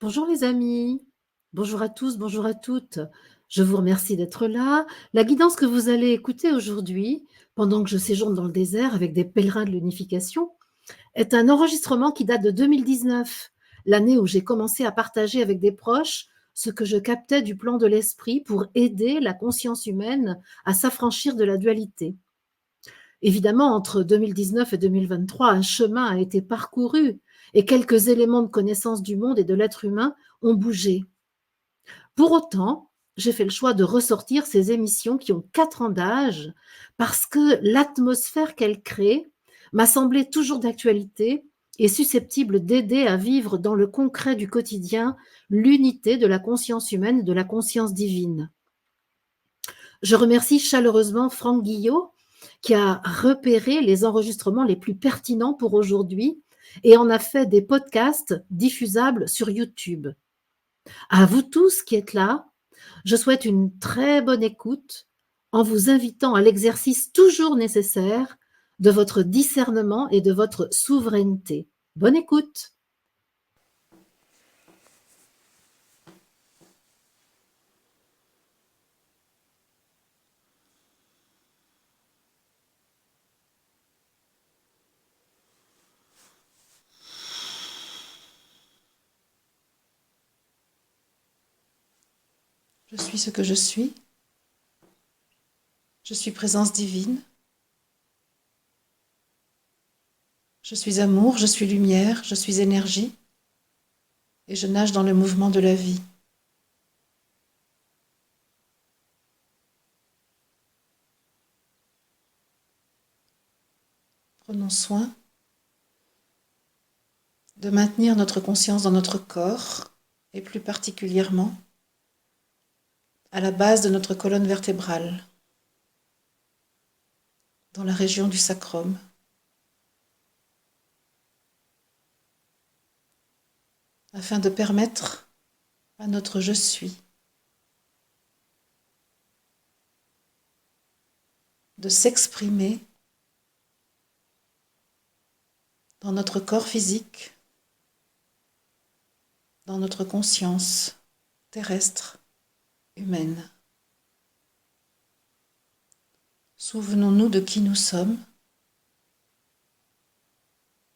Bonjour les amis, bonjour à tous, bonjour à toutes. Je vous remercie d'être là. La guidance que vous allez écouter aujourd'hui, pendant que je séjourne dans le désert avec des pèlerins de l'unification, est un enregistrement qui date de 2019, l'année où j'ai commencé à partager avec des proches ce que je captais du plan de l'esprit pour aider la conscience humaine à s'affranchir de la dualité. Évidemment, entre 2019 et 2023, un chemin a été parcouru et quelques éléments de connaissance du monde et de l'être humain ont bougé. Pour autant, j'ai fait le choix de ressortir ces émissions qui ont 4 ans d'âge parce que l'atmosphère qu'elles créent m'a semblé toujours d'actualité et susceptible d'aider à vivre dans le concret du quotidien l'unité de la conscience humaine et de la conscience divine. Je remercie chaleureusement Franck Guillot qui a repéré les enregistrements les plus pertinents pour aujourd'hui et en a fait des podcasts diffusables sur YouTube. À vous tous qui êtes là, je souhaite une très bonne écoute en vous invitant à l'exercice toujours nécessaire de votre discernement et de votre souveraineté. Bonne écoute. Je suis ce que je suis. Je suis présence divine. Je suis amour, je suis lumière, je suis énergie. Et je nage dans le mouvement de la vie. Prenons soin de maintenir notre conscience dans notre corps et plus particulièrement à la base de notre colonne vertébrale, dans la région du sacrum. Afin de permettre à notre je suis de s'exprimer dans notre corps physique, dans notre conscience terrestre, humaine. Souvenons-nous de qui nous sommes,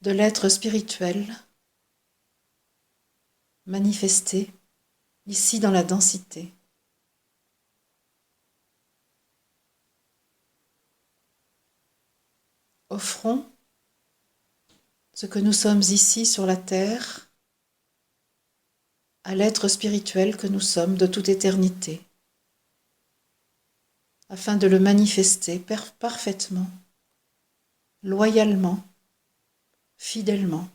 de l'être spirituel manifesté ici dans la densité. Offrons ce que nous sommes ici sur la terre à l'être spirituel que nous sommes de toute éternité, afin de le manifester parfaitement, loyalement, fidèlement.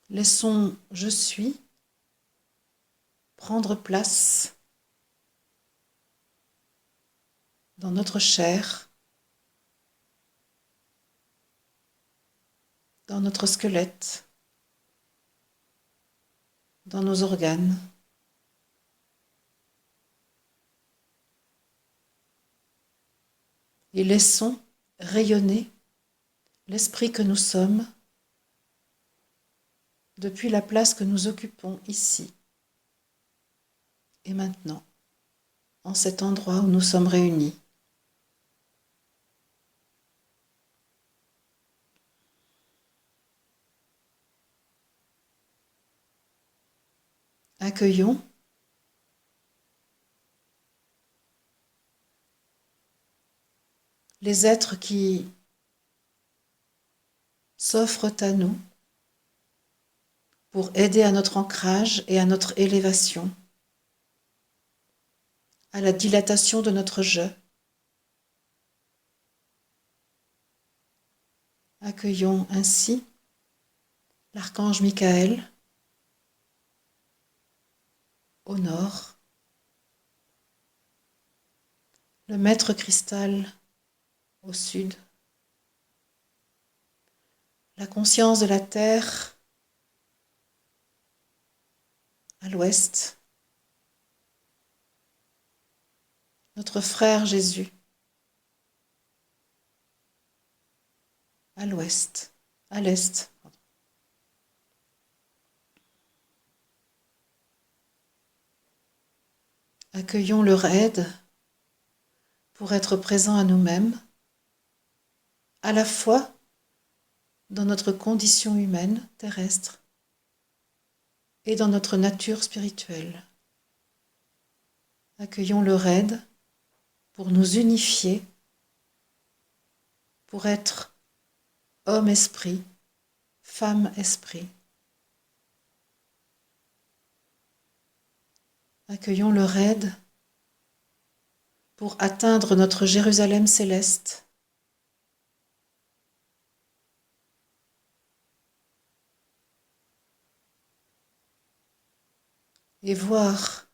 Laissons je suis prendre place dans notre chair, dans notre squelette, dans nos organes. Et laissons rayonner l'esprit que nous sommes depuis la place que nous occupons ici et maintenant, en cet endroit où nous sommes réunis. Accueillons les êtres qui s'offrent à nous pour aider à notre ancrage et à notre élévation, à la dilatation de notre je. Accueillons ainsi l'archange Michael au nord, le maître cristal au sud, la conscience de la terre à l'ouest, notre frère Jésus à l'ouest, à l'est. Accueillons leur aide pour être présents à nous-mêmes, à la fois dans notre condition humaine terrestre et dans notre nature spirituelle. Accueillons leur aide pour nous unifier, pour être homme-esprit, femme-esprit. Accueillons leur aide pour atteindre notre Jérusalem céleste. Et voir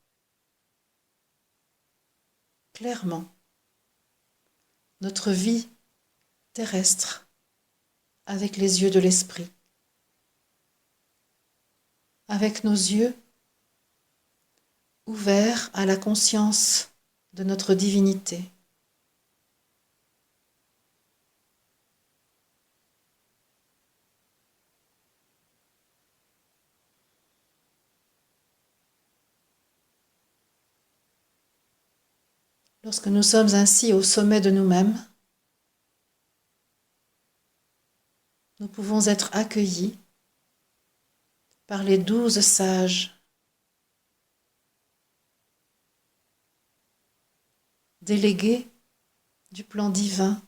clairement notre vie terrestre avec les yeux de l'esprit, avec nos yeux ouverts à la conscience de notre divinité. Lorsque nous sommes ainsi au sommet de nous-mêmes, nous pouvons être accueillis par les 12 sages, délégués du plan divin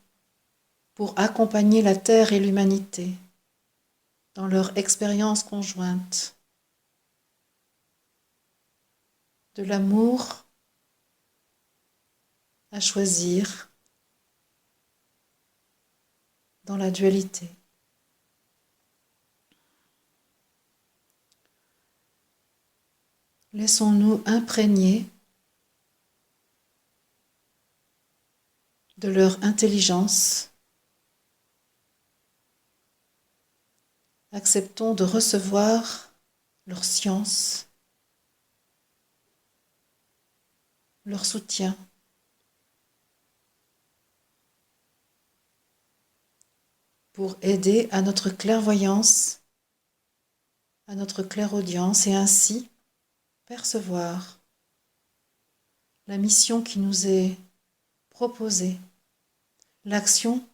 pour accompagner la Terre et l'humanité dans leur expérience conjointe de l'amour à choisir dans la dualité. Laissons-nous imprégner de leur intelligence. Acceptons de recevoir leur science, leur soutien. Pour aider à notre clairvoyance, à notre clairaudience et ainsi percevoir la mission qui nous est proposée, l'action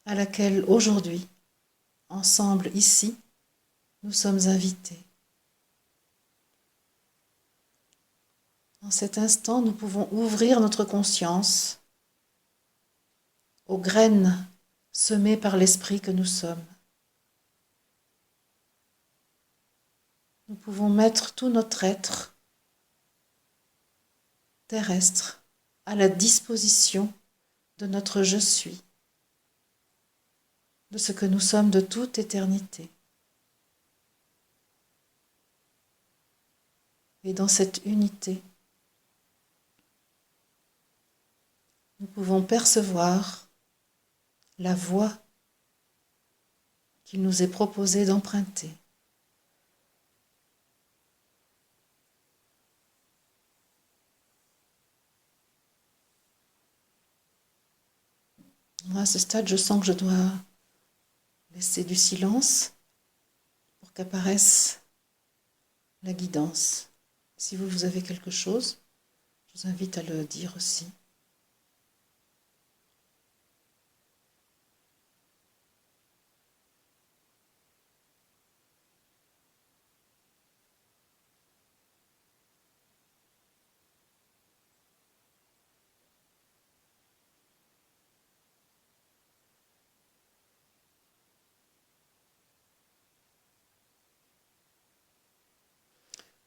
à laquelle aujourd'hui, ensemble ici, nous sommes invités. En cet instant, nous pouvons ouvrir notre conscience aux graines semées par l'esprit que nous sommes. Nous pouvons mettre tout notre être terrestre à la disposition de notre je suis, de ce que nous sommes de toute éternité. Et dans cette unité, nous pouvons percevoir la voie qu'il nous est proposé d'emprunter. Moi, à ce stade, je sens que je dois laisser du silence pour qu'apparaisse la guidance. Si vous avez quelque chose, je vous invite à le dire aussi.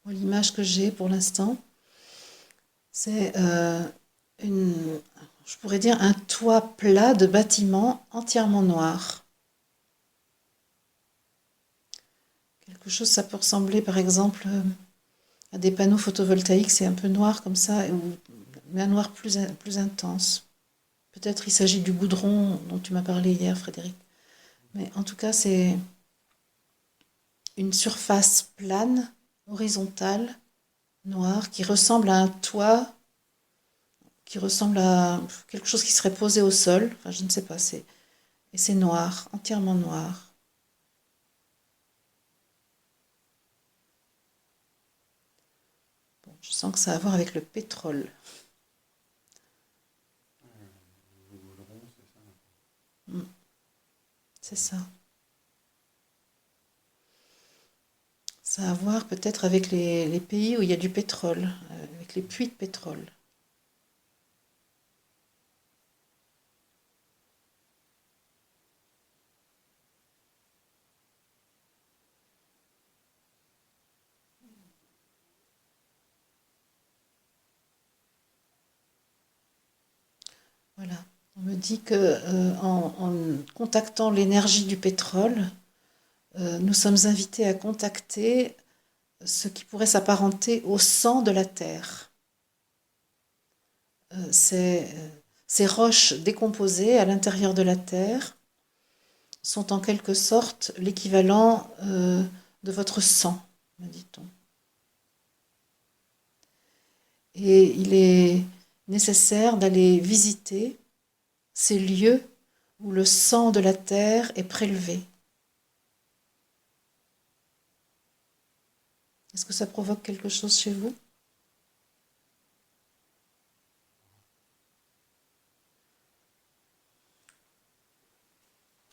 Moi, l'image que j'ai pour l'instant, c'est je pourrais dire un toit plat de bâtiment entièrement noir. Quelque chose, ça peut ressembler par exemple à des panneaux photovoltaïques, c'est un peu noir comme ça, mais un noir plus intense. Peut-être il s'agit du goudron dont tu m'as parlé hier, Frédéric. Mais en tout cas, c'est une surface plane, horizontale, noire, qui ressemble à un toit, qui ressemble à quelque chose qui serait posé au sol. Enfin, je ne sais pas, Et c'est noir, entièrement noir. Bon, je sens que ça a à voir avec le pétrole. Le goudron, c'est ça. Mm, c'est ça. Ça a à voir peut-être avec les pays où il y a du pétrole, avec les puits de pétrole. Voilà. On me dit que en contactant l'énergie du pétrole, nous sommes invités à contacter ce qui pourrait s'apparenter au sang de la terre. Ces roches décomposées à l'intérieur de la terre sont en quelque sorte l'équivalent de votre sang, me dit-on. Et il est nécessaire d'aller visiter ces lieux où le sang de la terre est prélevé. Est-ce que ça provoque quelque chose chez vous?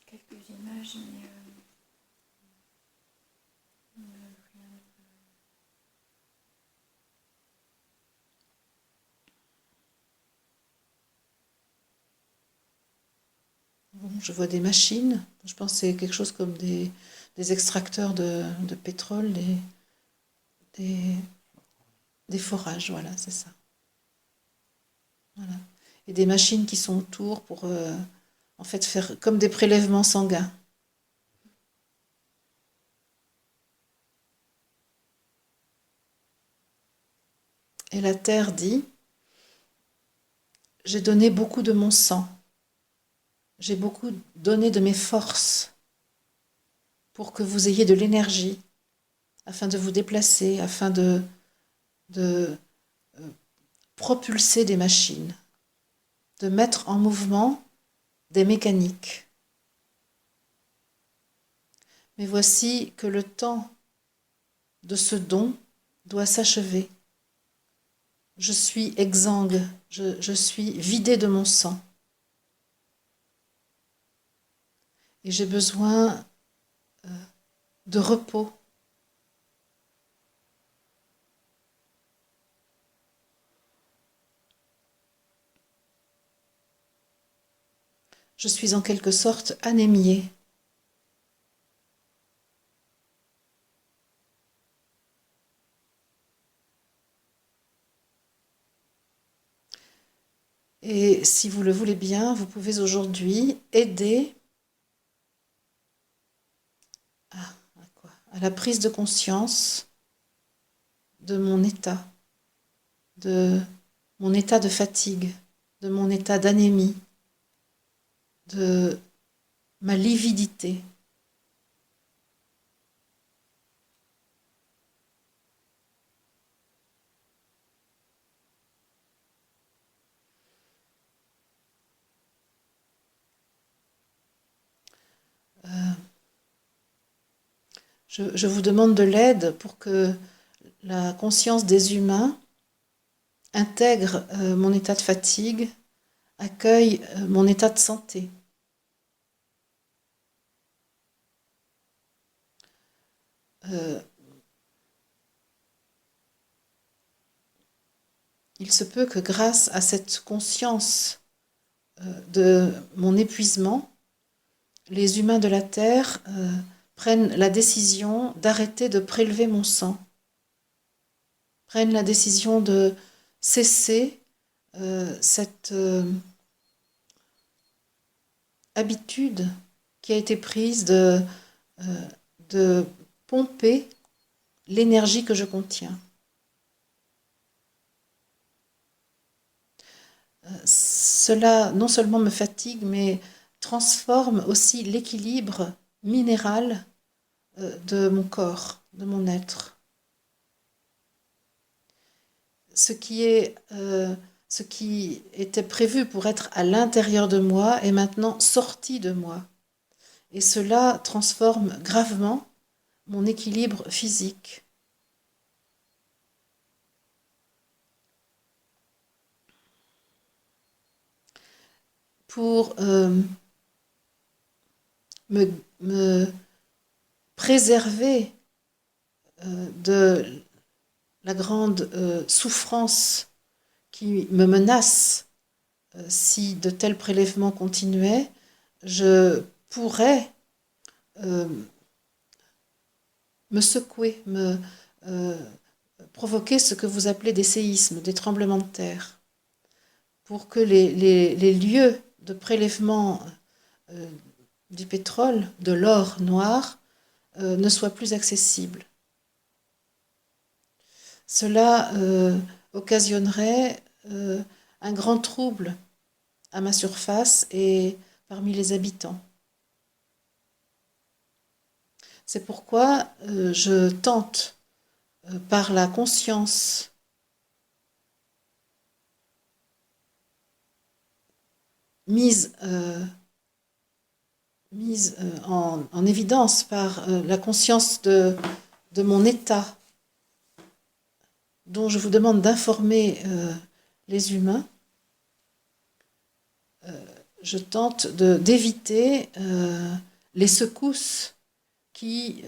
Quelques images, mais rien. Bon, je vois des machines. Je pense que c'est quelque chose comme des extracteurs de pétrole, des, des forages, voilà, c'est ça. Voilà. Et des machines qui sont autour pour en fait faire comme des prélèvements sanguins. Et la terre dit, j'ai donné beaucoup de mon sang, j'ai beaucoup donné de mes forces pour que vous ayez de l'énergie, afin de vous déplacer, afin de propulser des machines, de mettre en mouvement des mécaniques. Mais voici que le temps de ce don doit s'achever. Je suis exsangue, je suis vidée de mon sang. Et j'ai besoin de repos. Je suis en quelque sorte anémiée. Et si vous le voulez bien, vous pouvez aujourd'hui aider à la prise de conscience de mon état, de mon état de fatigue, de mon état d'anémie, de ma lividité. Je vous demande de l'aide pour que la conscience des humains intègre mon état de fatigue, accueille mon état de santé. Il se peut que grâce à cette conscience de mon épuisement, les humains de la Terre prennent la décision d'arrêter de prélever mon sang, prennent la décision de cesser cette habitude qui a été prise de pomper l'énergie que je contiens. Cela non seulement me fatigue, mais transforme aussi l'équilibre minéral de mon corps, de mon être. Ce qui est Ce qui était prévu pour être à l'intérieur de moi est maintenant sorti de moi. Et cela transforme gravement mon équilibre physique. Pour me, me préserver de la grande souffrance qui me menace si de tels prélèvements continuaient, je pourrais me secouer, provoquer ce que vous appelez des séismes, des tremblements de terre, pour que les lieux de prélèvement du pétrole, de l'or noir, ne soient plus accessibles. Cela occasionnerait un grand trouble à ma surface et parmi les habitants. C'est pourquoi je tente, par la conscience mise en évidence par la conscience de mon état, dont je vous demande d'informer les humains, je tente d'éviter les secousses qui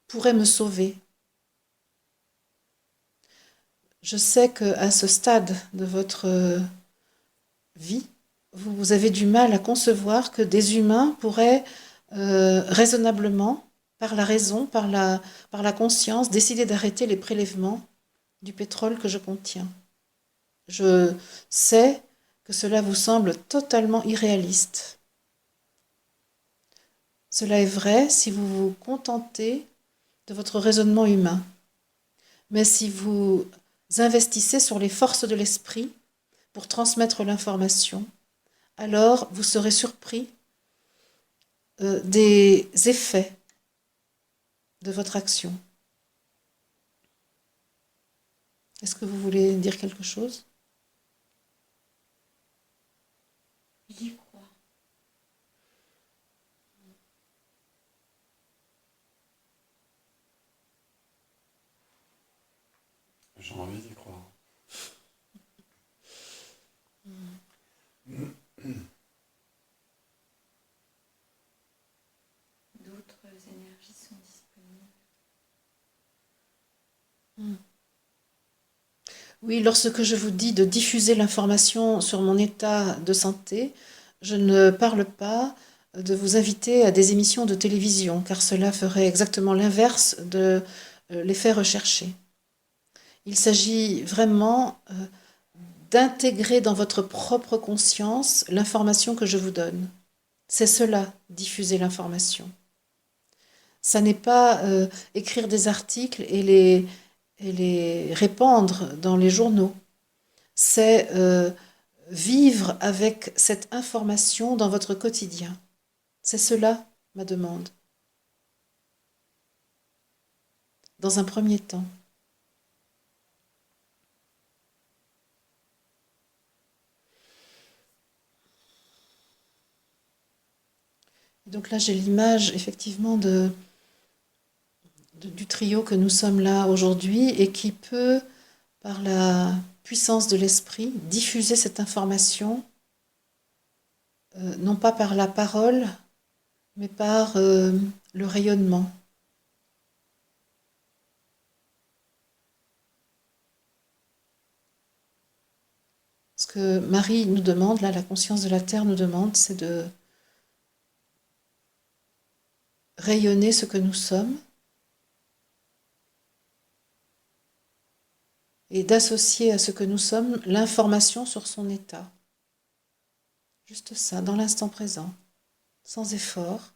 pourraient me sauver. Je sais qu'à ce stade de votre vie, vous avez du mal à concevoir que des humains pourraient raisonnablement, par la raison, par la conscience, décider d'arrêter les prélèvements du pétrole que je contiens. Je sais que cela vous semble totalement irréaliste. Cela est vrai si vous vous contentez de votre raisonnement humain. Mais si vous investissez sur les forces de l'esprit pour transmettre l'information, alors vous serez surpris des effets de votre action. Est-ce que vous voulez dire quelque chose ? J'y crois. J'ai envie d'y croire. D'autres énergies sont disponibles. Oui, lorsque je vous dis de diffuser l'information sur mon état de santé, je ne parle pas de vous inviter à des émissions de télévision, car cela ferait exactement l'inverse de l'effet recherché. Il s'agit vraiment d'intégrer dans votre propre conscience l'information que je vous donne. C'est cela, diffuser l'information. Ça n'est pas écrire des articles et les répandre dans les journaux. C'est vivre avec cette information dans votre quotidien. C'est cela ma demande. Dans un premier temps. Donc là, j'ai l'image effectivement du trio que nous sommes là aujourd'hui et qui peut, par la puissance de l'esprit, diffuser cette information, non pas par la parole, mais par le rayonnement. Ce que Marie nous demande, là, la conscience de la Terre nous demande, c'est de rayonner ce que nous sommes et d'associer à ce que nous sommes l'information sur son état. Juste ça, dans l'instant présent, sans effort.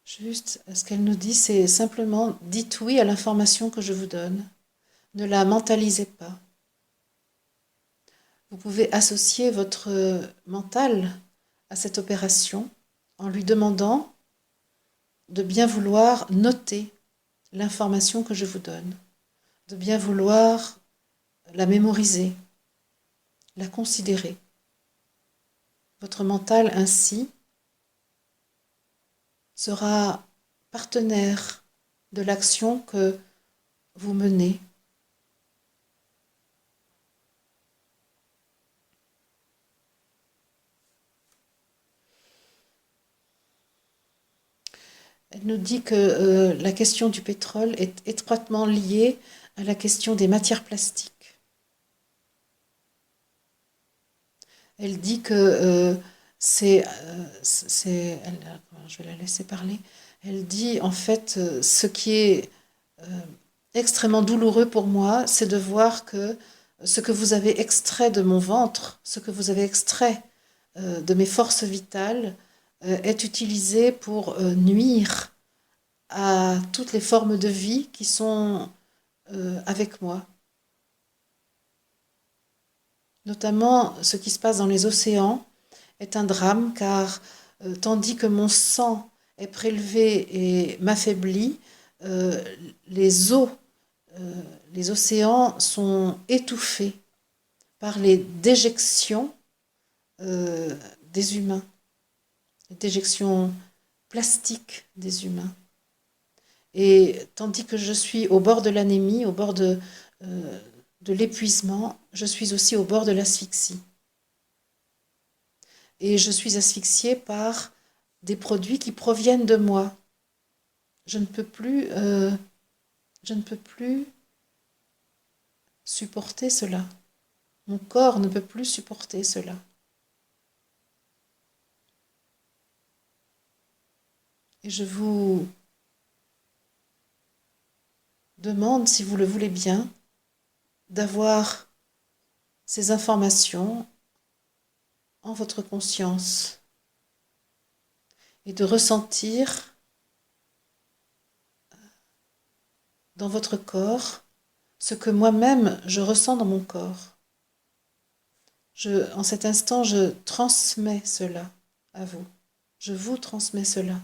Juste, ce qu'elle nous dit, c'est simplement dites oui à l'information que je vous donne. Ne la mentalisez pas. Vous pouvez associer votre mental à cette opération en lui demandant de bien vouloir noter l'information que je vous donne. de bien vouloir la mémoriser, la considérer. Votre mental ainsi sera partenaire de l'action que vous menez. Elle nous dit que la question du pétrole est étroitement liée à la question des matières plastiques. Elle dit que je vais la laisser parler. Elle dit en fait ce qui est extrêmement douloureux pour moi, c'est de voir que ce que vous avez extrait de mon ventre, ce que vous avez extrait de mes forces vitales, est utilisé pour nuire à toutes les formes de vie qui sont avec moi. Notamment ce qui se passe dans les océans est un drame car tandis que mon sang est prélevé et m'affaiblit, euh, les eaux, les océans sont étouffés par les déjections des humains, les déjections plastiques des humains. Et tandis que je suis au bord de l'anémie, au bord de l'épuisement, je suis aussi au bord de l'asphyxie. Et je suis asphyxiée par des produits qui proviennent de moi. Je ne peux plus supporter cela. Mon corps ne peut plus supporter cela. Et je vous demande, si vous le voulez bien, d'avoir ces informations en votre conscience et de ressentir dans votre corps ce que moi-même je ressens dans mon corps. En cet instant, je transmets cela à vous. Je vous transmets cela.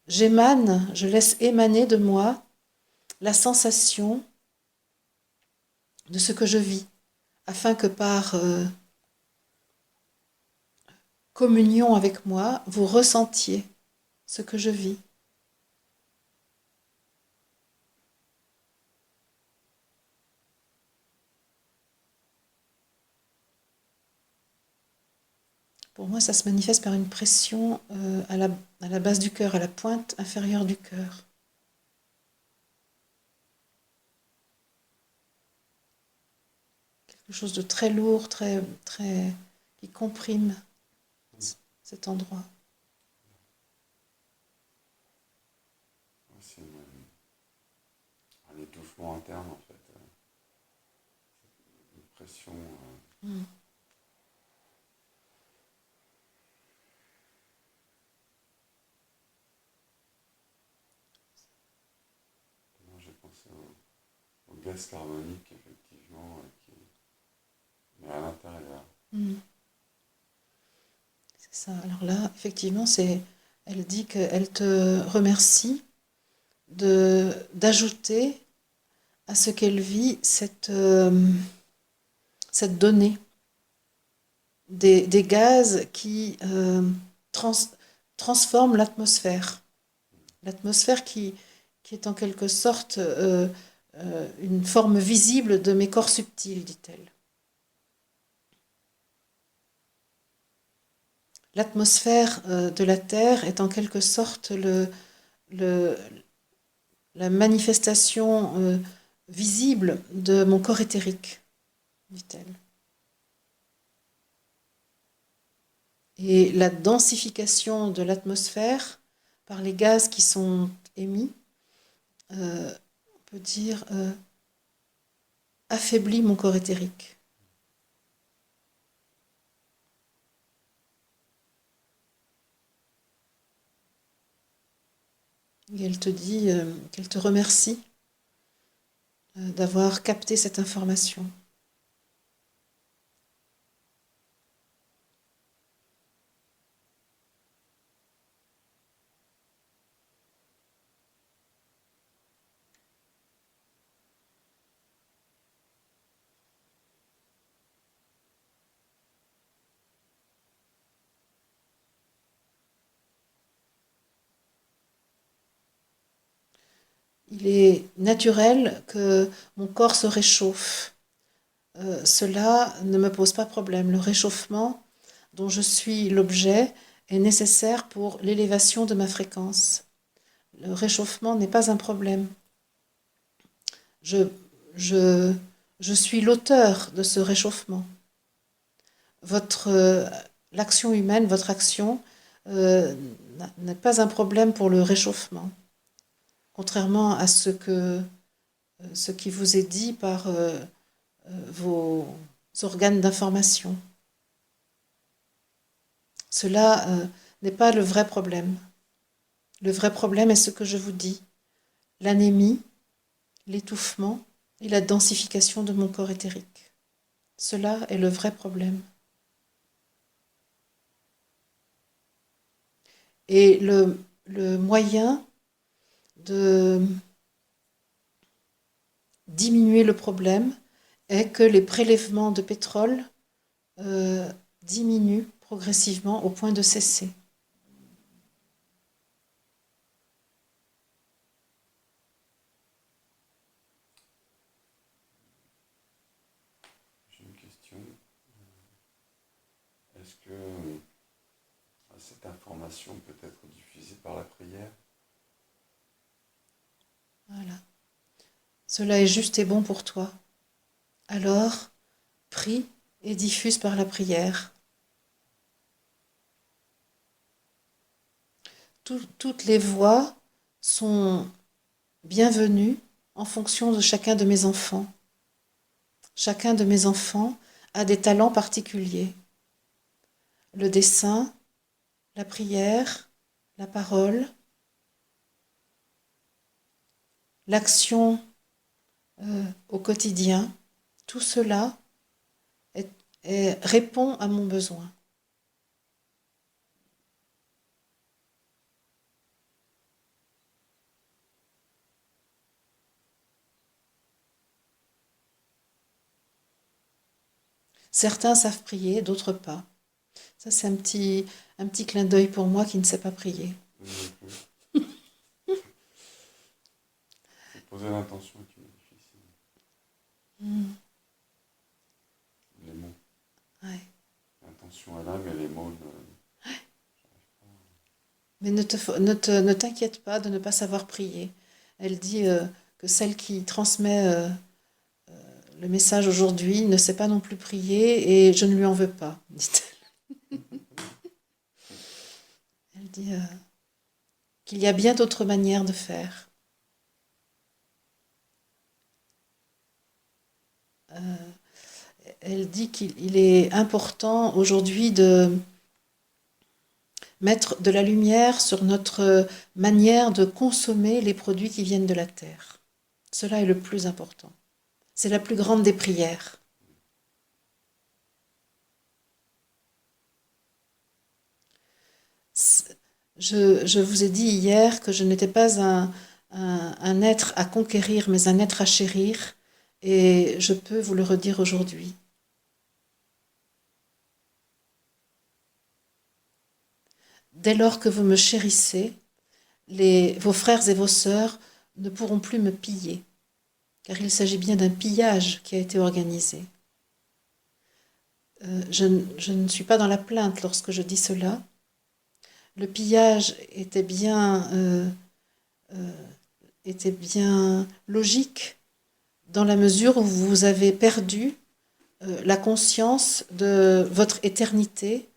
J'émane, je laisse émaner de moi la sensation de ce que je vis, afin que par communion avec moi, vous ressentiez ce que je vis. Pour moi, ça se manifeste par une pression à la base du cœur, à la pointe inférieure du cœur. Quelque chose de très lourd, qui comprime cet endroit. C'est un étouffement interne en fait. Une pression. J'ai pensé au gaz carbonique, effectivement, mais à l'intérieur. C'est ça. Alors là, effectivement, elle dit qu'elle te remercie d'ajouter à ce qu'elle vit cette donnée des gaz qui transforment l'atmosphère. L'atmosphère qui est en quelque sorte une forme visible de mes corps subtils, dit-elle. L'atmosphère de la Terre est en quelque sorte la manifestation visible de mon corps éthérique, dit-elle. Et la densification de l'atmosphère par les gaz qui sont émis, on peut dire, affaiblit mon corps éthérique. Et elle te dit qu'elle te remercie d'avoir capté cette information. il est naturel que mon corps se réchauffe. Cela ne me pose pas problème. Le réchauffement dont je suis l'objet est nécessaire pour l'élévation de ma fréquence. Le réchauffement n'est pas un problème. Je, je, je suis l'auteur de ce réchauffement. L'action humaine, votre action, n'est pas un problème pour le réchauffement, contrairement à ce qui vous est dit par vos organes d'information. Cela n'est pas le vrai problème. Le vrai problème est ce que je vous dis, l'anémie, l'étouffement et la densification de mon corps éthérique. Cela est le vrai problème. Et le moyen de diminuer le problème est que les prélèvements de pétrole diminuent progressivement au point de cesser. J'ai une question. Est-ce que cette information peut être diffusée par la prière? Voilà. Cela est juste et bon pour toi. Alors, prie et diffuse par la prière. Toutes les voix sont bienvenues en fonction de chacun de mes enfants. Chacun de mes enfants a des talents particuliers. Le dessin, la prière, la parole, l'action au quotidien, tout cela répond à mon besoin. Certains savent prier, d'autres pas. Ça, c'est un petit clin d'œil pour moi qui ne sais pas prier. C'est poser l'intention qui est difficile. Les mots. Ouais. L'intention est là, mais les mots Mais ne t'inquiète pas de ne pas savoir prier. Elle dit que celle qui transmet le message aujourd'hui ne sait pas non plus prier et je ne lui en veux pas, dit-elle. Elle dit qu'il y a bien d'autres manières de faire. Elle dit qu'il est important aujourd'hui de mettre de la lumière sur notre manière de consommer les produits qui viennent de la terre. Cela est le plus important. C'est la plus grande des prières. Je vous ai dit hier que je n'étais pas un être à conquérir, mais un être à chérir, et je peux vous le redire aujourd'hui. Dès lors que vous me chérissez, vos frères et vos sœurs ne pourront plus me piller, car il s'agit bien d'un pillage qui a été organisé. Je ne suis pas dans la plainte lorsque je dis cela. Le pillage était bien logique dans la mesure où vous avez perdu la conscience de votre éternité,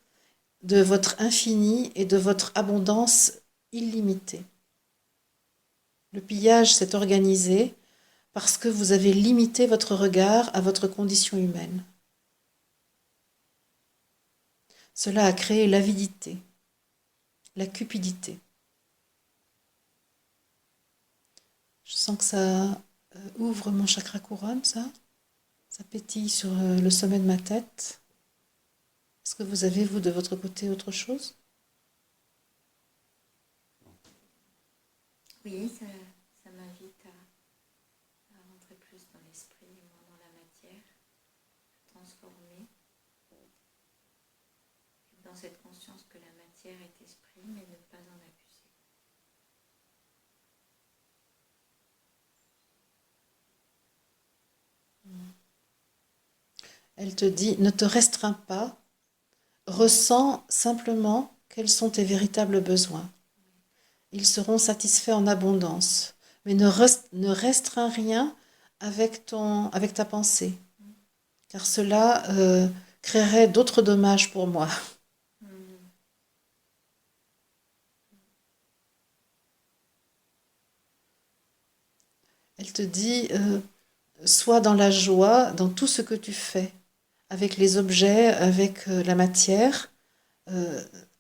de votre infini et de votre abondance illimitée. Le pillage s'est organisé parce que vous avez limité votre regard à votre condition humaine. Cela a créé l'avidité, la cupidité. Je sens que ça ouvre mon chakra couronne, ça. Ça pétille sur le sommet de ma tête. Est-ce que vous avez, vous, de votre côté, autre chose? Oui, ça m'invite à rentrer plus dans l'esprit et moins dans la matière, à transformer. Dans cette conscience que la matière est esprit, mais ne pas en abuser. Elle te dit, ne te restreins pas, ressens simplement quels sont tes véritables besoins. Ils seront satisfaits en abondance. Mais ne restreins rien avec ta pensée, car cela créerait d'autres dommages pour moi. Elle te dit, sois dans la joie dans tout ce que tu fais, avec les objets, avec la matière,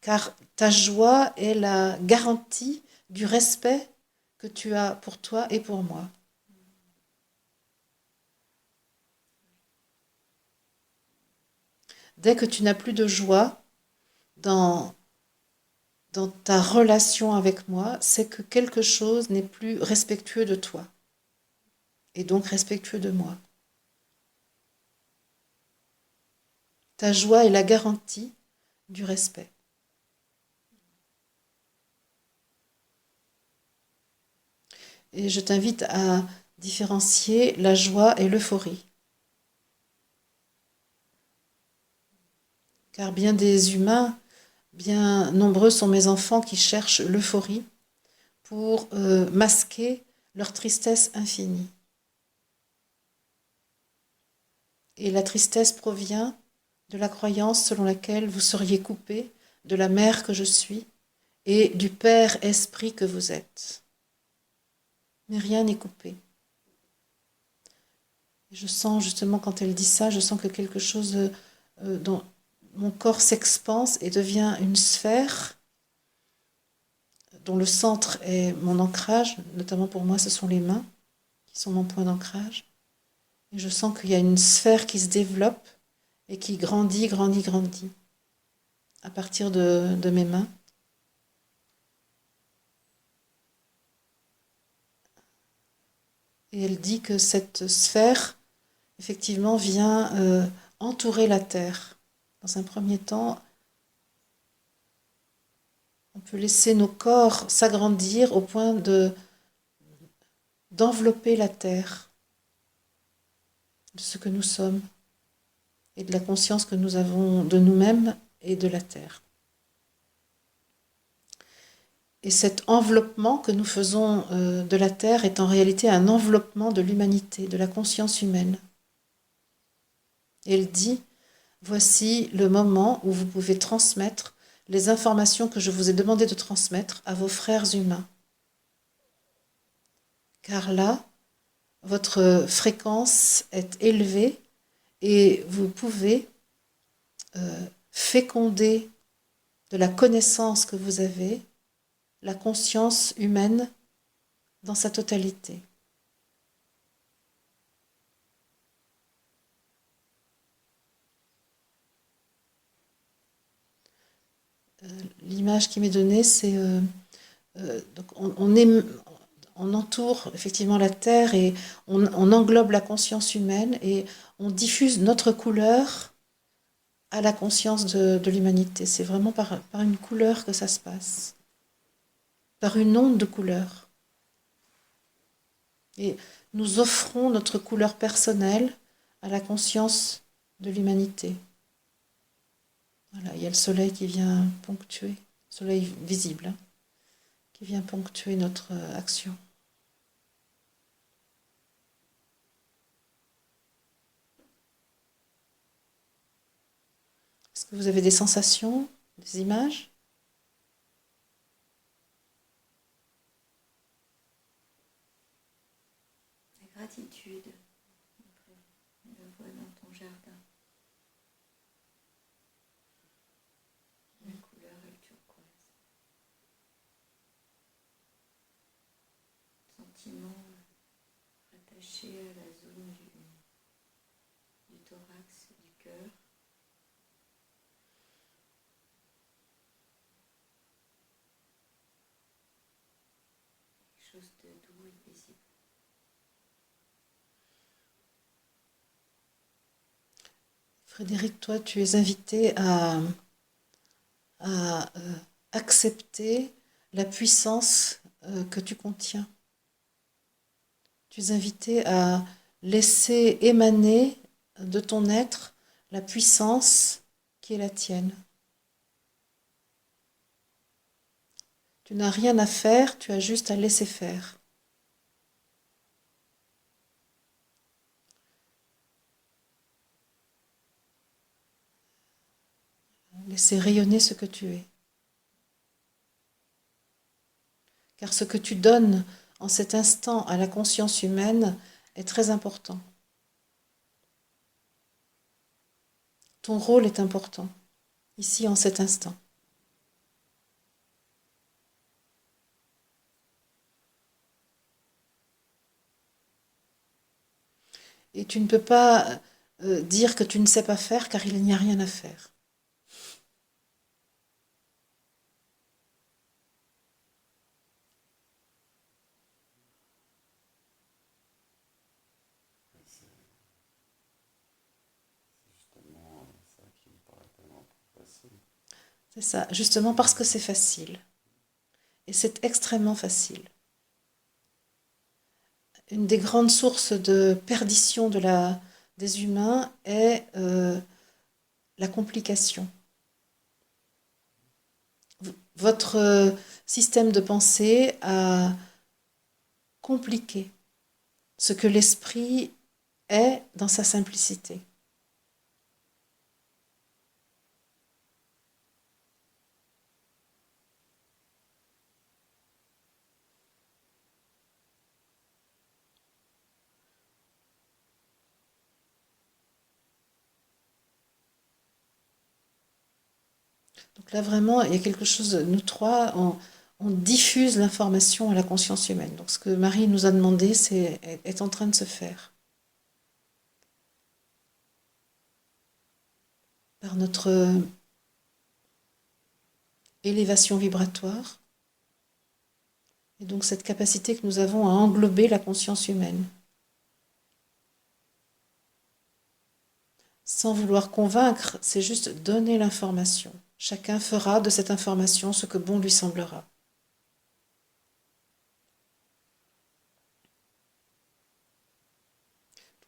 car ta joie est la garantie du respect que tu as pour toi et pour moi. Dès que tu n'as plus de joie dans ta relation avec moi, c'est que quelque chose n'est plus respectueux de toi et donc respectueux de moi. Ta joie est la garantie du respect. Et je t'invite à différencier la joie et l'euphorie. Car bien des humains, bien nombreux sont mes enfants qui cherchent l'euphorie pour masquer leur tristesse infinie. Et la tristesse provient de la croyance selon laquelle vous seriez coupé de la mère que je suis et du Père Esprit que vous êtes. Mais rien n'est coupé. Et je sens justement quand elle dit ça, je sens que quelque chose dans mon corps s'expanse et devient une sphère dont le centre est mon ancrage, notamment pour moi ce sont les mains qui sont mon point d'ancrage. Et je sens qu'il y a une sphère qui se développe et qui grandit à partir de mes mains. Et elle dit que cette sphère, effectivement, vient entourer la Terre. Dans un premier temps, on peut laisser nos corps s'agrandir au point d'envelopper la Terre, de ce que nous sommes et de la conscience que nous avons de nous-mêmes et de la Terre. Et cet enveloppement que nous faisons de la Terre est en réalité un enveloppement de l'humanité, de la conscience humaine. Et elle dit, voici le moment où vous pouvez transmettre les informations que je vous ai demandé de transmettre à vos frères humains. Car là, votre fréquence est élevée et vous pouvez féconder de la connaissance que vous avez la conscience humaine dans sa totalité. L'image qui m'est donnée, c'est donc on entoure effectivement la Terre et on englobe la conscience humaine et on diffuse notre couleur à la conscience de l'humanité. C'est vraiment par une couleur que ça se passe, par une onde de couleur. Et nous offrons notre couleur personnelle à la conscience de l'humanité. Voilà, il y a le soleil qui vient ponctuer, soleil visible, hein, qui vient ponctuer notre action. Est-ce que vous avez des sensations, des images ? La gratitude, je le vois dans ton jardin. La couleur est turquoise. Sentiment rattaché à la zone du thorax, du cœur. Quelque chose de doux et paisible. Frédéric, toi, tu es invité à accepter la puissance que tu contiens. Tu es invité à laisser émaner de ton être la puissance qui est la tienne. Tu n'as rien à faire, tu as juste à laisser faire. Laisser rayonner ce que tu es. Car ce que tu donnes en cet instant à la conscience humaine est très important. Ton rôle est important, ici en cet instant. Et tu ne peux pas dire que tu ne sais pas faire car il n'y a rien à faire. C'est justement ça qui me paraît tellement plus facile. C'est ça, justement parce que c'est facile. Et c'est extrêmement facile. Une des grandes sources de perdition des humains est la complication. Votre système de pensée a compliqué ce que l'esprit est dans sa simplicité. Donc là, vraiment, il y a quelque chose, nous trois, on diffuse l'information à la conscience humaine. Donc ce que Marie nous a demandé, est en train de se faire. Par notre élévation vibratoire, et donc cette capacité que nous avons à englober la conscience humaine. Sans vouloir convaincre, c'est juste donner l'information. Chacun fera de cette information ce que bon lui semblera.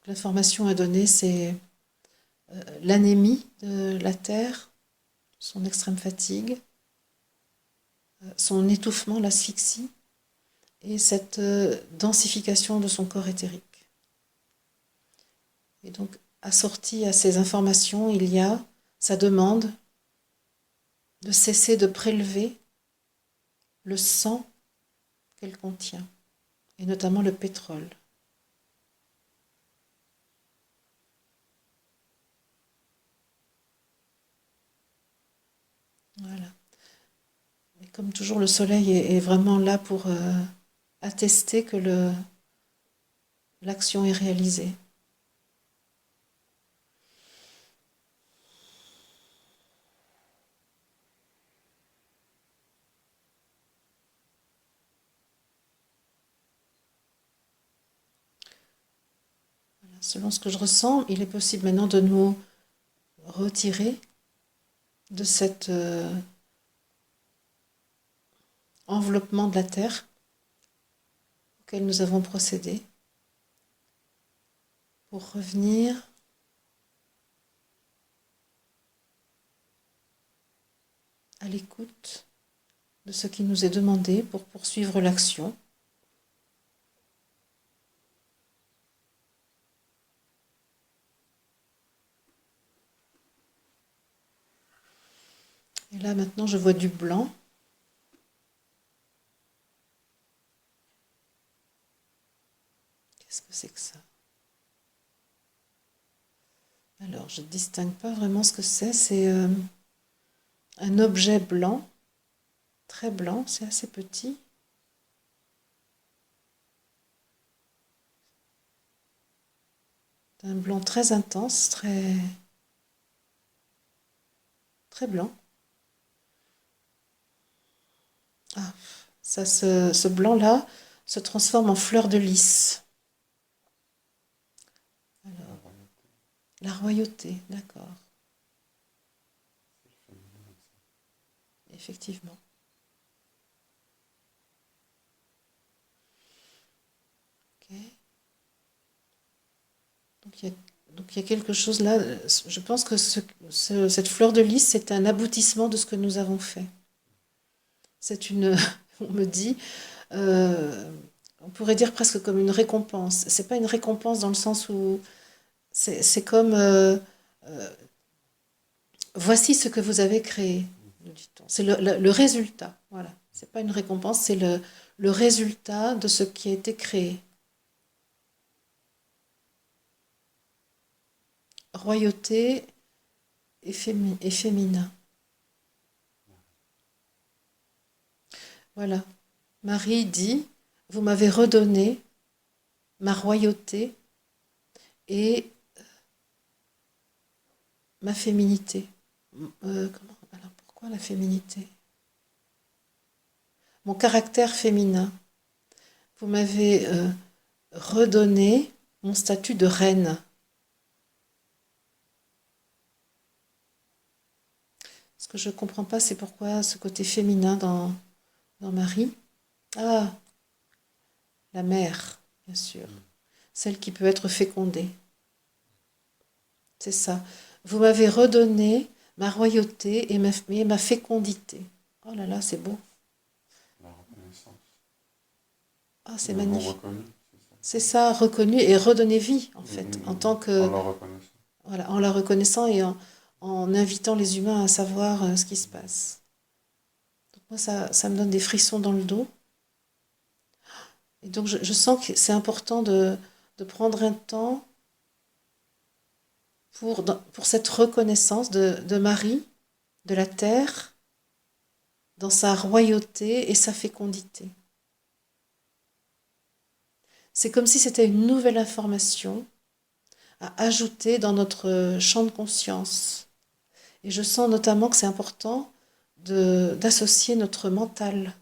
L'information à donner, c'est l'anémie de la Terre, son extrême fatigue, son étouffement, l'asphyxie, et cette densification de son corps éthérique. Et donc, assorti à ces informations, il y a sa demande de cesser de prélever le sang qu'elle contient, et notamment le pétrole. Voilà. Et comme toujours, le soleil est vraiment là pour attester que l'action est réalisée. Voilà. Selon ce que je ressens, il est possible maintenant de nous retirer de cet enveloppement de la Terre auquel nous avons procédé pour revenir à l'écoute de ce qui nous est demandé pour poursuivre l'action. Et là maintenant je vois du blanc. Qu'est-ce que c'est que ça? Alors je ne distingue pas vraiment ce que c'est. C'est un objet blanc, très blanc, c'est assez petit. Un blanc très intense, très blanc. Ah, ça, ce blanc-là se transforme en fleur de lys. Alors, la royauté, d'accord. Effectivement. Ok. Donc il y a Donc il y a quelque chose là, je pense que cette fleur de lys, c'est un aboutissement de ce que nous avons fait. C'est une, on me dit, euh, on pourrait dire presque comme une récompense. C'est pas une récompense dans le sens où c'est comme voici ce que vous avez créé, nous dit-on. C'est le résultat, voilà. C'est pas une récompense, c'est le résultat de ce qui a été créé. Royauté et féminin. Voilà. Marie dit, vous m'avez redonné ma royauté et ma féminité. Alors pourquoi la féminité? Mon caractère féminin. Vous m'avez redonné mon statut de reine. Ce que je ne comprends pas, c'est pourquoi ce côté féminin dans Marie. Ah, la mère, bien sûr. Celle qui peut être fécondée. C'est ça. Vous m'avez redonné ma royauté et ma fécondité. Oh là là, c'est beau. La reconnaissance. Ah, c'est Le mot magnifique. reconnu, C'est ça, reconnu et redonner vie, en fait, en tant en que, la reconnaissant. voilà, en la reconnaissant et en invitant les humains à savoir ce qui se passe. Donc moi, ça me donne des frissons dans le dos. Et donc, je sens que c'est important de prendre un temps pour cette reconnaissance de Marie, de la terre, dans sa royauté et sa fécondité. C'est comme si c'était une nouvelle information à ajouter dans notre champ de conscience. Et je sens notamment que c'est important d'associer notre mental,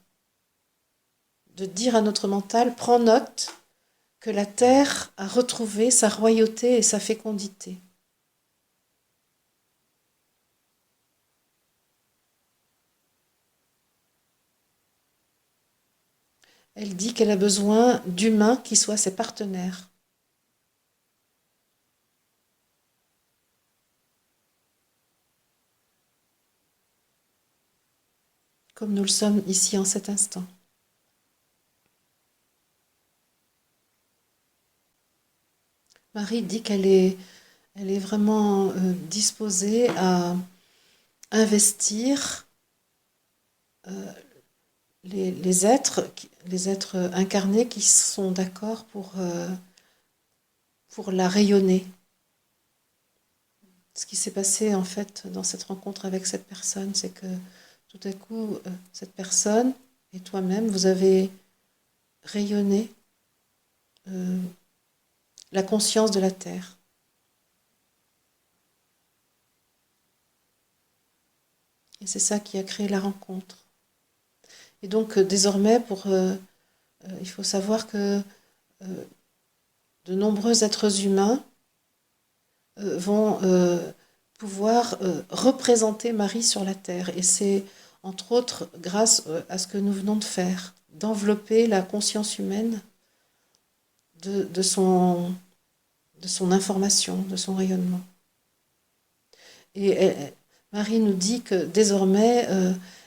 de dire à notre mental, prends note que la terre a retrouvé sa royauté et sa fécondité. Elle dit qu'elle a besoin d'humains qui soient ses partenaires. Comme nous le sommes ici en cet instant. Marie dit qu'elle est vraiment disposée à investir les êtres incarnés qui sont d'accord pour la rayonner. Ce qui s'est passé en fait dans cette rencontre avec cette personne, c'est que tout à coup, cette personne et toi-même, vous avez rayonné la conscience de la Terre. Et c'est ça qui a créé la rencontre. Et donc désormais, il faut savoir que de nombreux êtres humains vont pouvoir représenter Marie sur la Terre. Et c'est entre autres grâce à ce que nous venons de faire, d'envelopper la conscience humaine de son information, de son rayonnement. Et Marie nous dit que désormais,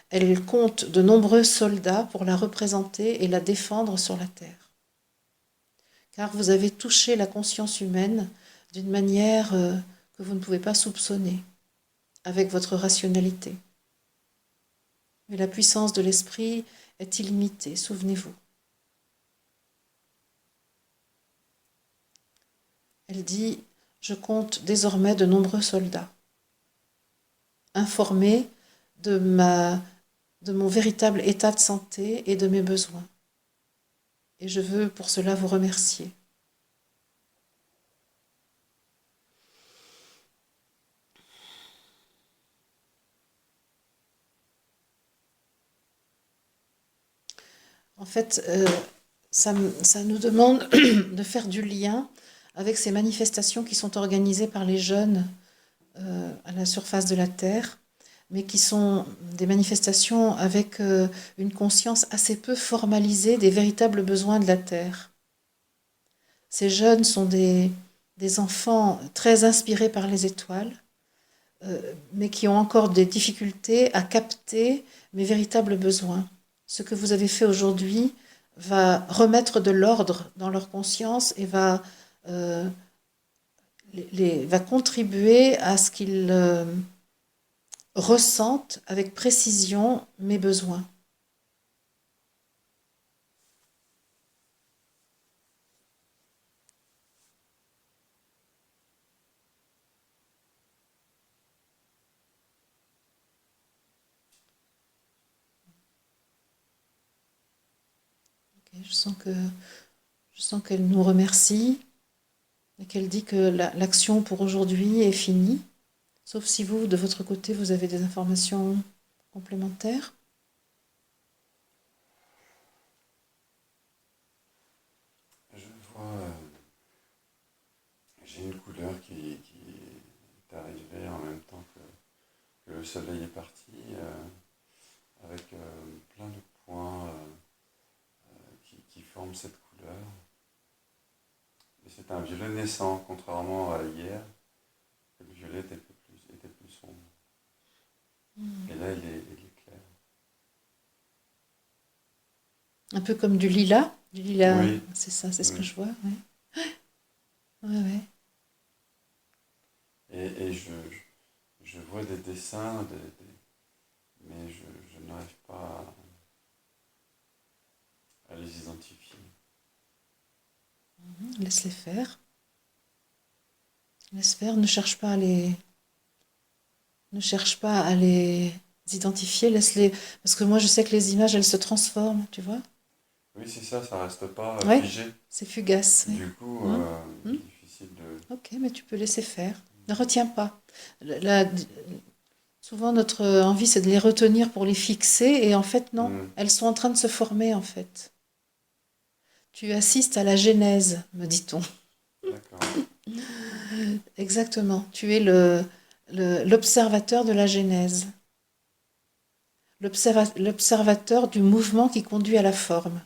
elle compte de nombreux soldats pour la représenter et la défendre sur la terre. Car vous avez touché la conscience humaine d'une manière que vous ne pouvez pas soupçonner avec votre rationalité. Mais la puissance de l'esprit est illimitée, souvenez-vous. Elle dit, je compte désormais de nombreux soldats, informés de mon véritable état de santé et de mes besoins. Et je veux pour cela vous remercier. En fait, ça nous demande de faire du lien avec ces manifestations qui sont organisées par les jeunes à la surface de la Terre, mais qui sont des manifestations avec une conscience assez peu formalisée des véritables besoins de la Terre. Ces jeunes sont des des enfants très inspirés par les étoiles, mais qui ont encore des difficultés à capter mes véritables besoins. Ce que vous avez fait aujourd'hui va remettre de l'ordre dans leur conscience et euh, va contribuer à ce qu'ils ressentent avec précision mes besoins. Okay, je sens qu'elle nous remercie et qu'elle dit que l'action pour aujourd'hui est finie, sauf si vous, de votre côté, vous avez des informations complémentaires. Je vois, j'ai une couleur qui est arrivée en même temps que le soleil est parti, avec plein de points qui forment cette couleur. Et c'est un violet naissant, contrairement à hier, que le violet était plus sombre. Et là, il est clair. Un peu comme du lilas. Du lilas, Oui. c'est ça, c'est ce que Oui. je vois. Ouais. Ouais, ouais. Et je vois des dessins, mais je n'arrive pas à les identifier. Laisse-les faire. Laisse faire, ne cherche pas à les identifier, laisse-les. Parce que moi, je sais que les images, elles se transforment, tu vois. Oui, c'est ça, ça reste pas Ouais, figé. c'est fugace. Ouais. Du coup, Hum, hum. difficile de... Ok, mais tu peux laisser faire. Ne retiens pas. Souvent, notre envie, c'est de les retenir pour les fixer, et en fait, non. Elles sont en train de se former, en fait. Tu assistes à la genèse, me dit-on. D'accord. Exactement. Tu es l'observateur de la genèse. L'observateur du mouvement qui conduit à la forme.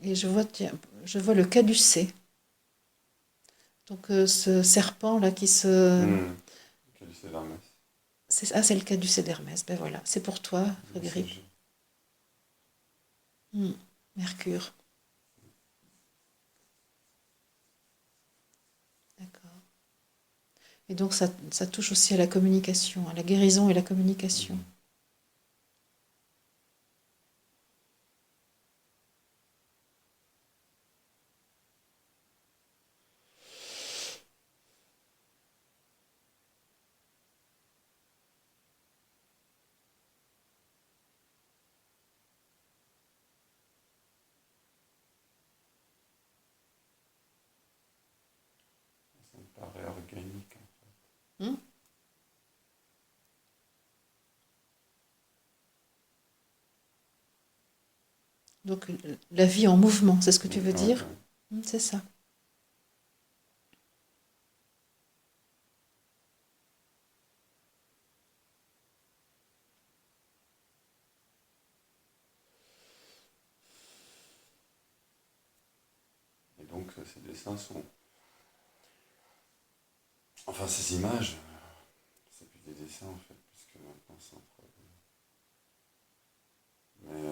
Et je vois le caducée. Donc ce serpent là qui se... Caducée d'Hermès. c'est le caducée d'Hermès. Ben voilà, c'est pour toi, Frédéric. Mercure. D'accord. Et donc ça touche aussi à la communication, à la guérison et la communication. Ça me paraît organique. Hmm. Donc la vie en mouvement, c'est ce que tu veux dire? C'est ça. Et donc, ces dessins sont... Enfin, ces images, c'est plus des dessins en fait, puisque maintenant c'est entre... Mais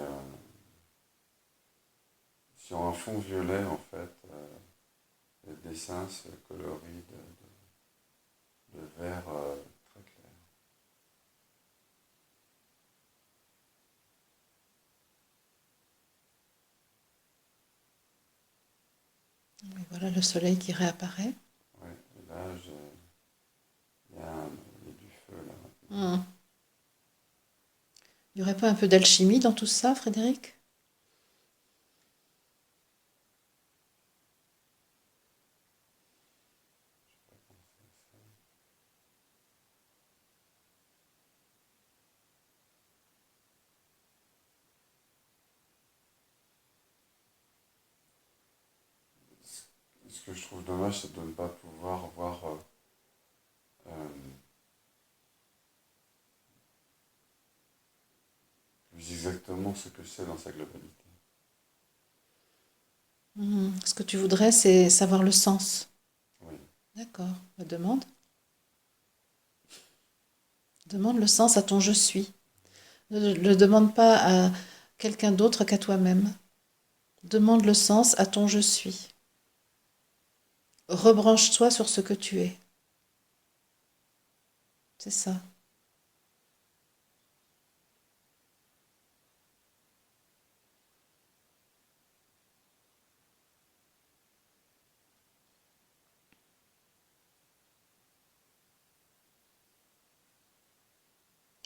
sur un fond violet, en fait, les dessins se colorient de vert très clair. Et voilà le soleil qui réapparaît. Ouais, et là, il y a du feu là maintenant. Il n'y aurait pas un peu d'alchimie dans tout ça, Frédéric? Ce que je trouve dommage, c'est de ne pas pouvoir voir plus exactement ce que c'est dans sa globalité. Ce que tu voudrais, c'est savoir le sens. Oui. D'accord. Demande. Demande le sens à ton je suis. Ne le demande pas à quelqu'un d'autre qu'à toi-même. Demande le sens à ton je suis. Rebranche-toi sur ce que tu es. C'est ça.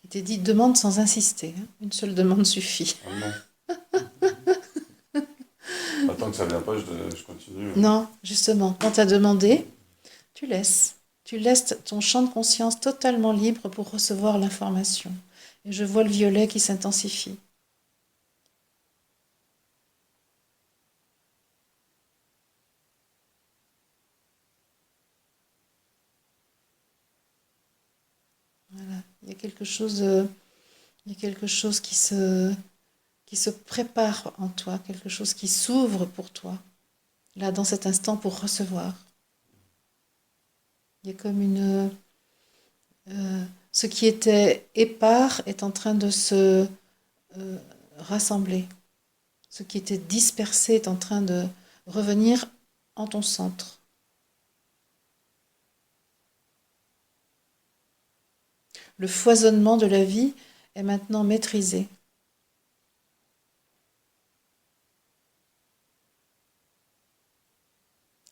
Il t'est dit demande sans insister. Une seule demande suffit. Ah bon? Tant que ça vient pas, je continue. Non, justement, quand tu as demandé, tu laisses. Tu laisses ton champ de conscience totalement libre pour recevoir l'information. Et je vois le violet qui s'intensifie. Voilà. Il y a quelque chose, qui se prépare en toi, quelque chose qui s'ouvre pour toi, là, dans cet instant, pour recevoir. Il y a comme ce qui était épars est en train de se rassembler. Ce qui était dispersé est en train de revenir en ton centre. Le foisonnement de la vie est maintenant maîtrisé.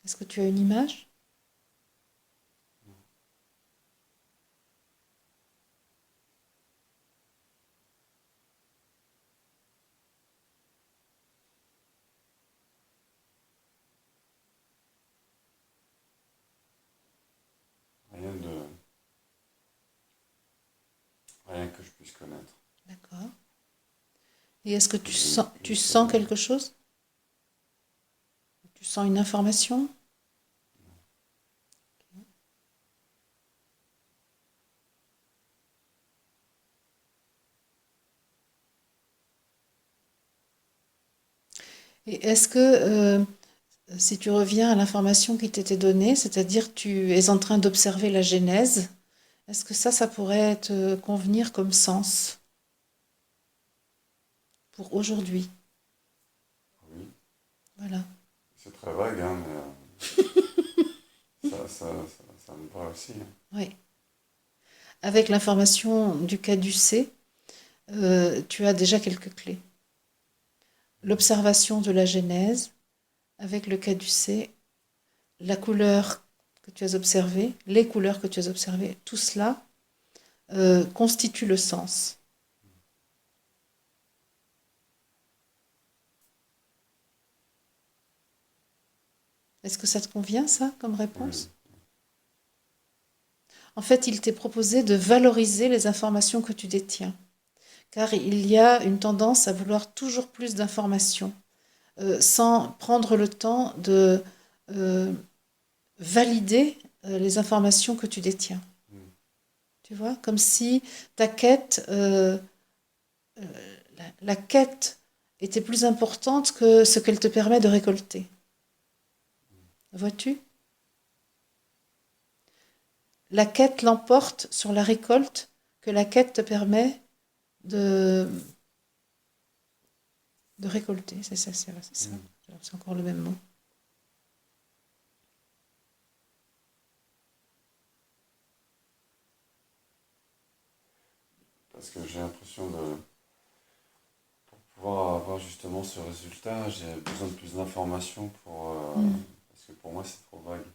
Est-ce que tu as une image ? Rien que je puisse connaître. D'accord. Et est-ce que tu sens quelque chose ? Tu sens une information ? Et est-ce que, si tu reviens à l'information qui t'était donnée, c'est-à-dire tu es en train d'observer la genèse, est-ce que ça pourrait te convenir comme sens pour aujourd'hui ? Oui. Voilà. C'est très vague, hein, mais ça me va aussi. Hein. Oui. Avec l'information du caducée, tu as déjà quelques clés. L'observation de la genèse, avec le caducée, la couleur que tu as observée, les couleurs que tu as observées, tout cela constitue le sens. Est-ce que ça te convient, ça, comme réponse ? Oui. En fait, il t'est proposé de valoriser les informations que tu détiens, car il y a une tendance à vouloir toujours plus d'informations, sans prendre le temps de valider les informations que tu détiens. Tu vois, comme si ta quête, la quête était plus importante que ce qu'elle te permet de récolter. Vois-tu ? La quête l'emporte sur la récolte que la quête te permet de récolter. C'est ça. C'est encore le même mot. Parce que j'ai l'impression pour pouvoir avoir justement ce résultat, j'ai besoin de plus d'informations parce que pour moi c'est trop vague.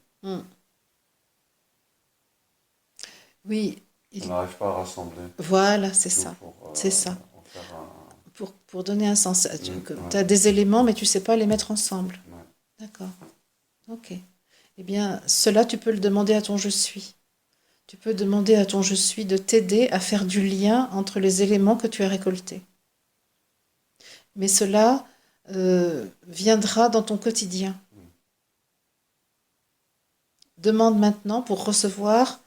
Oui. On n'arrive pas à rassembler. Voilà, c'est ça. C'est ça. En faire pour donner un sens. Tu as des éléments, mais tu ne sais pas les mettre ensemble. Ouais. D'accord. Ok. Eh bien, cela, tu peux le demander à ton je suis. Tu peux demander à ton je suis de t'aider à faire du lien entre les éléments que tu as récoltés. Mais cela viendra dans ton quotidien. Demande maintenant pour recevoir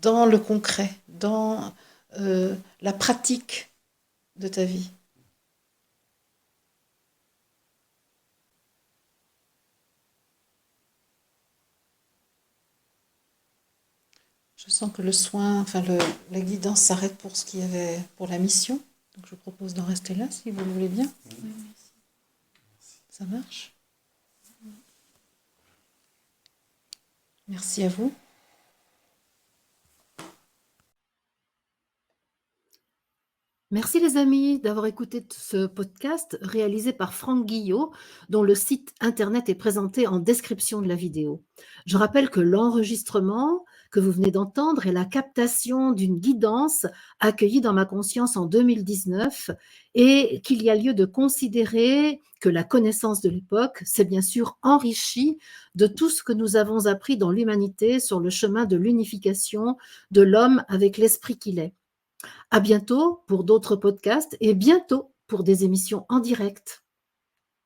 dans le concret, dans la pratique de ta vie. Je sens que le soin, enfin la guidance s'arrête pour ce qu'il y avait pour la mission. Donc je propose d'en rester là si vous le voulez bien. Oui, merci. Ça marche? Merci à vous. Merci les amis d'avoir écouté ce podcast réalisé par Franck Guillot, dont le site internet est présenté en description de la vidéo. Je rappelle que l'enregistrement que vous venez d'entendre est la captation d'une guidance accueillie dans ma conscience en 2019 et qu'il y a lieu de considérer que la connaissance de l'époque s'est bien sûr enrichie de tout ce que nous avons appris dans l'humanité sur le chemin de l'unification de l'homme avec l'esprit qu'il est. À bientôt pour d'autres podcasts et bientôt pour des émissions en direct.